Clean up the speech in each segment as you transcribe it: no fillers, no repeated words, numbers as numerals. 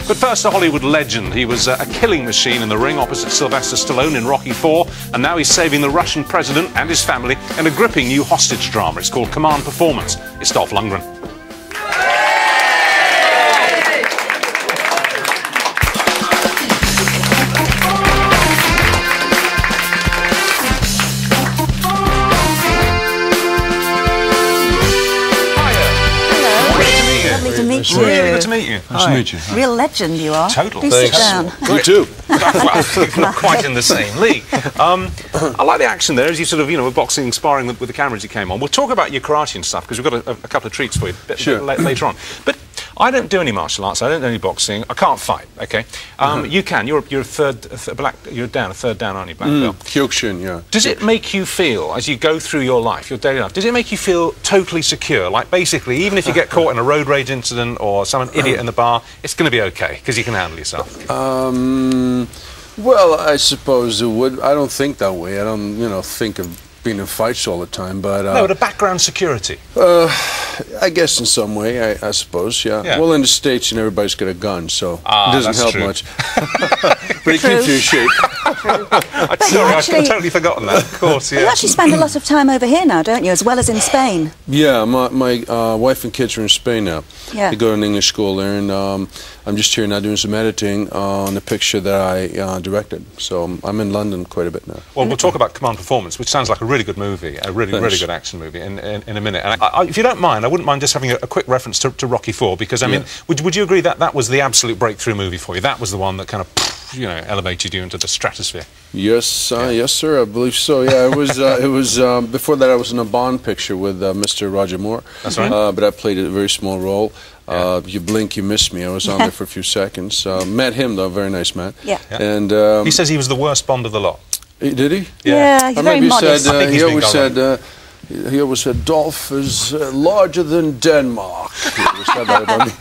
But first, a Hollywood legend. He was a killing machine in the ring opposite Sylvester Stallone in Rocky IV, and now he's saving the Russian president and his family in a gripping new hostage drama. It's called Command Performance. It's Dolph Lundgren. Really good to meet you. Nice to meet you. Real legend you are. Total. Please sit down. You too. Well, not quite in the same league. I like the action there as you sort of, were boxing, sparring with the cameras you came on. We'll talk about your karate and stuff because we've got a couple of treats for you later on. But I don't do any martial arts. I don't do any boxing. I can't fight. Okay. You can. You're a third down, aren't you? Black belt. Kyokushin, yeah. Does it make you feel, as you go through your life, your daily life, does it make you feel totally secure? Like basically, even if you get caught in a road rage incident or some idiot in the bar, it's going to be okay because you can handle yourself. Well, I suppose it would. I don't think that way. I don't, think of being in fights all the time, but... no, the background security. I guess in some way, I suppose, yeah. Well, in the States, everybody's got a gun, so it doesn't help much. But it keeps you in shape. Sorry, I've totally forgotten that, of course, yeah. You actually spend a lot of time over here now, don't you, as well as in Spain? Yeah, my wife and kids are in Spain now. Yeah. They go to an English school there, and I'm just here now doing some editing on a picture that I directed. So I'm in London quite a bit now. Well, we'll talk about Command Performance, which sounds like a really good movie, a really good action movie, in a minute. And if you don't mind, I wouldn't mind just having a quick reference to Rocky IV, because, I mean, would you agree that that was the absolute breakthrough movie for you? That was the one that kind of, elevated you into the stratosphere? Yes, yes, sir, I believe so. Yeah, it was before that I was in a Bond picture with Mr. Roger Moore. That's right. But I played a very small role. You blink, you miss me. I was on there for a few seconds. Met him, though, very nice man. Yeah. And he says he was the worst Bond of the lot. Did he? Yeah, he's very modest. He always said, Dolph is larger than Denmark. He always said that about me.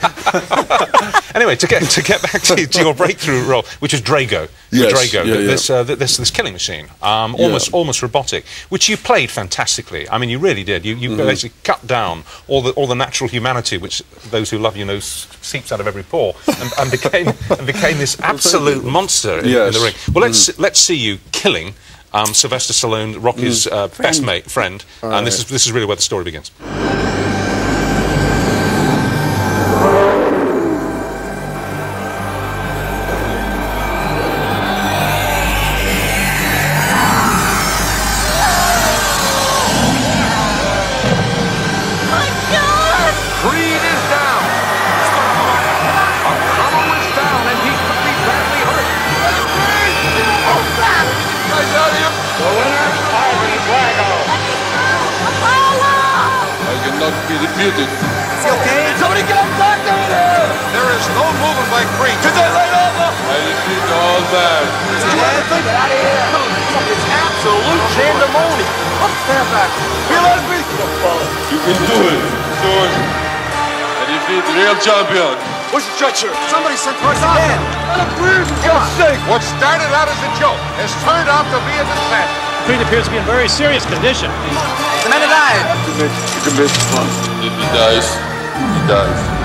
Anyway, to get back to your breakthrough role, which was Drago. Yes, Drago, this killing machine, almost robotic, which you played fantastically. I mean, you really did. You basically cut down all the natural humanity, which those who love you know seeps out of every pore, and became this absolute monster in the ring. Well, let's see you killing Sylvester Stallone, Rocky's best friend, and this is really where the story begins. Be defeated. Okay. Somebody get a doctor in here! There is no movement by Creek. To the right over! I defeat the old man. Get out of here! It's absolute pandemonium. Stand back. You let me. You can do it. Do it. I defeat the real champion. Where's the stretcher? Somebody sent for us again. Let him breathe, for God's sake. What started out as a joke has turned out to be a disaster. Creed appears to be in very serious condition. The man died. You can make fun. If he dies, he dies.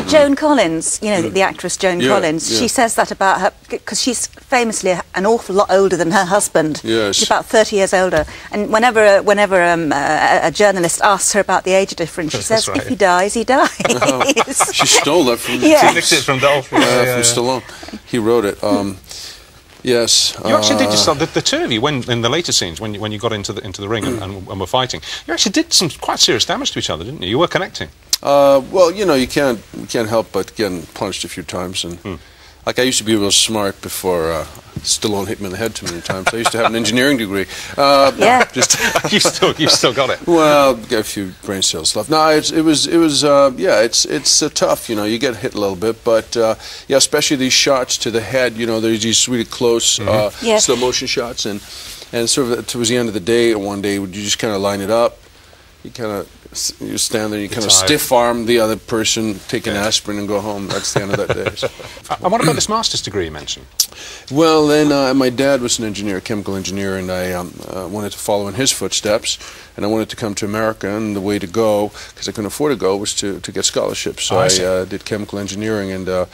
Joan Collins, the actress Joan Collins, she says that about her, because she's famously an awful lot older than her husband. Yes. She's about 30 years older. And whenever a journalist asks her about the age difference, she says, if he dies, he dies. She stole that from She nicked it from Dolph. from Stallone. He wrote it. Yes. You actually did yourself, the two of you, in the later scenes, when you got into the ring and were fighting, you actually did some quite serious damage to each other, didn't you? You were connecting. Well, you can't help but getting punched a few times, and like I used to be real smart before Stallone hit me in the head too many times. I used to have an engineering degree. Just you've still got it. Well, got a few brain cells left. No, it's tough. You get hit a little bit, but especially these shots to the head. There's these really close slow motion shots, and sort of towards the end of the day, one day, you just kind of line it up. you stand there, you kind of stiff arm the other person, take an aspirin and go home. That's the end of that day. So. And what about this master's degree you mentioned? Well, then my dad was an engineer, a chemical engineer, and I wanted to follow in his footsteps, and I wanted to come to America, and the way to go, because I couldn't afford to go, was to get scholarships. So I did chemical engineering and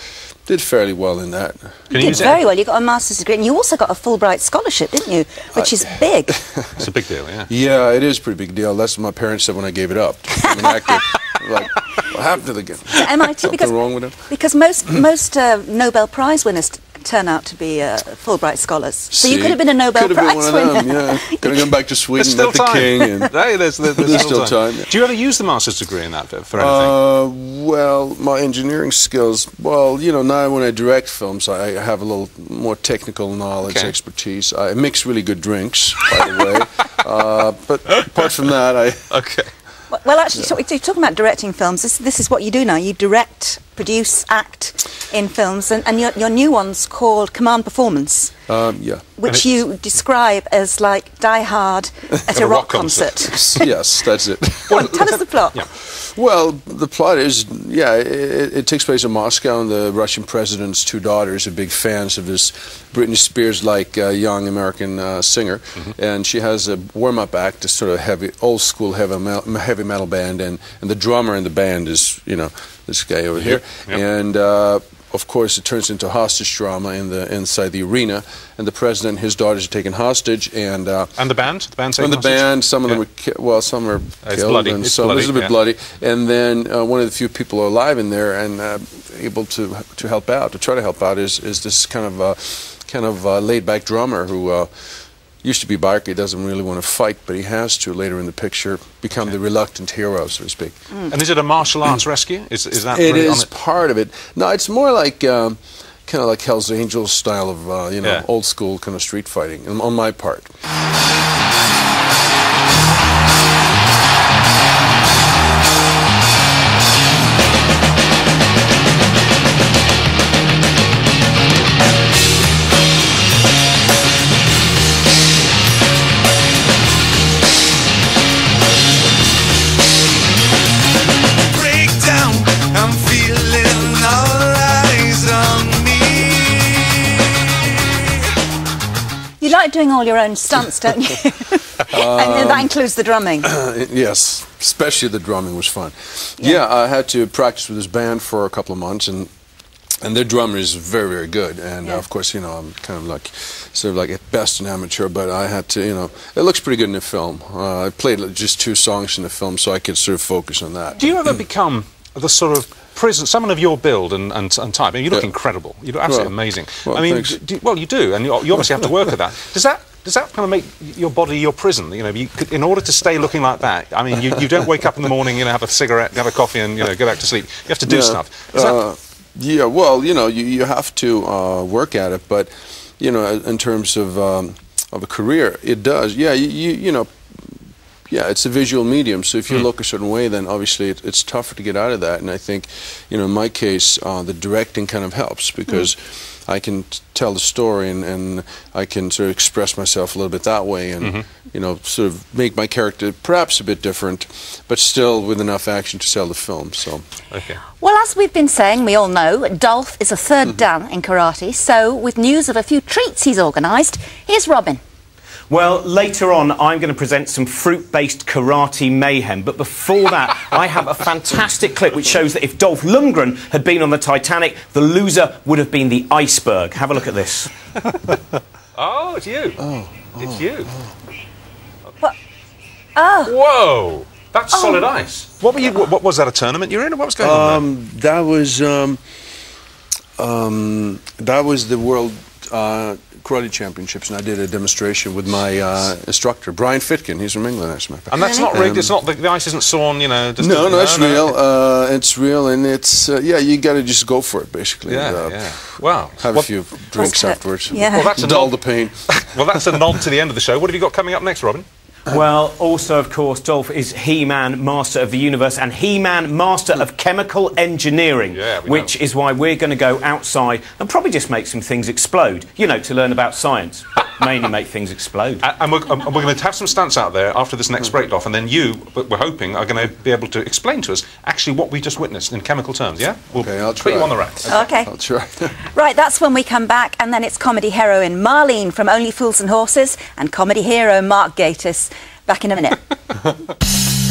did fairly well in that. You did very well. You got a master's degree, and you also got a Fulbright scholarship, didn't you? Which is big. It's a big deal, yeah. Yeah, it is a pretty big deal. That's what my parents said when I gave it up. I'm an actor. Like, what happened to the game? MIT, Something wrong with it? Because most Nobel Prize winners turn out to be Fulbright scholars. So you could have been a Nobel Prize winner. Yeah. Could have gone back to Sweden, met the king. And hey, there's still time. Yeah. Do you ever use the master's degree in that for anything? Well, my engineering skills, well, you know, now when I direct films, I have a little more technical knowledge, expertise. I mix really good drinks, by the way. But apart from that, Okay. Well, actually, talking about directing films, this is what you do now. You direct, produce, act in films, and your new one's called Command Performance. Yeah. Which you describe as like Die Hard at a rock concert. Yes, that's it. Well, tell us the plot. Yeah. Well, the plot is, yeah, it takes place in Moscow, and the Russian president's two daughters are big fans of this Britney Spears-like young American singer, and she has a warm-up act, a sort of old-school heavy metal band, and the drummer in the band is, you know, this guy over here, and of course, it turns into hostage drama inside the arena, and the president and his daughters are taken hostage, and the band, some of them were some are killed, and some a little bit bloody, and then one of the few people alive in there and able to help out, to try to help out, is this kind of laid back drummer who. Used to be biker, he doesn't really want to fight, but he has to later in the picture become the reluctant hero, so to speak. And is it a martial arts rescue? Is that it really is part of it. No, it's more like kind of like Hell's Angels style of you know, old school kind of street fighting on my part. You like doing all your own stunts, don't you? And that includes the drumming. Yes, especially the drumming was fun. Yeah, I had to practice with this band for a couple of months, and their drummer is very, very good. And of course, you know, I'm kind of like, sort of like at best an amateur, but I had to, you know, it looks pretty good in the film. I played just 2 songs in the film, so I could sort of focus on that. Do you ever become the sort of someone of your build and type? I mean, you look incredible. You look absolutely amazing. Well, I mean, you do, and you obviously have to work at that. Does that kind of make your body your prison? You know, in order to stay looking like that, I mean, you don't wake up in the morning, you know, have a cigarette, have a coffee, and you know, go back to sleep. You have to do stuff. Yeah, well, you know, you have to work at it, but you know, in terms of a career, it does. Yeah, you know. Yeah, it's a visual medium, so if you look a certain way, then obviously it's tougher to get out of that. And I think, you know, in my case, the directing kind of helps because I can tell the story and I can sort of express myself a little bit that way and, you know, sort of make my character perhaps a bit different, but still with enough action to sell the film, so. Okay. Well, as we've been saying, we all know, Dolph is a third dan in karate, so with news of a few treats he's organised, here's Robin. Well, later on, I'm going to present some fruit-based karate mayhem. But before that, I have a fantastic clip which shows that if Dolph Lundgren had been on the Titanic, the loser would have been the iceberg. Have a look at this. Oh, it's you. It's you. What? Oh. Whoa. That's solid ice. What were you? What was that? A tournament you're in? Or what was going on there? That was the world karate championships, and I did a demonstration with my instructor, Brian Fitkin. He's from England, actually. And that's not rigged. It's not the ice isn't sawn. You know. Just no, it's real. It's real, and it's yeah. You got to just go for it, basically. Yeah. Wow. Have a few drinks afterwards. Yeah. Well, that's dull the pain. Well, that's a nod to the end of the show. What have you got coming up next, Robin? Well, also, of course, Dolph is He-Man, Master of the Universe, and He-Man, Master of Chemical Engineering, which is why we're going to go outside and probably just make some things explode, you know, to learn about science. mainly make things explode. And we're going to have some stunts out there after this next break off, and then you, but we're hoping, are going to be able to explain to us actually what we just witnessed in chemical terms, yeah? We'll I'll try. put you on the rack. Okay. I'll try. Right, that's when we come back, and then it's comedy heroine Marlene from Only Fools and Horses and comedy hero Mark Gatiss. Back in a minute.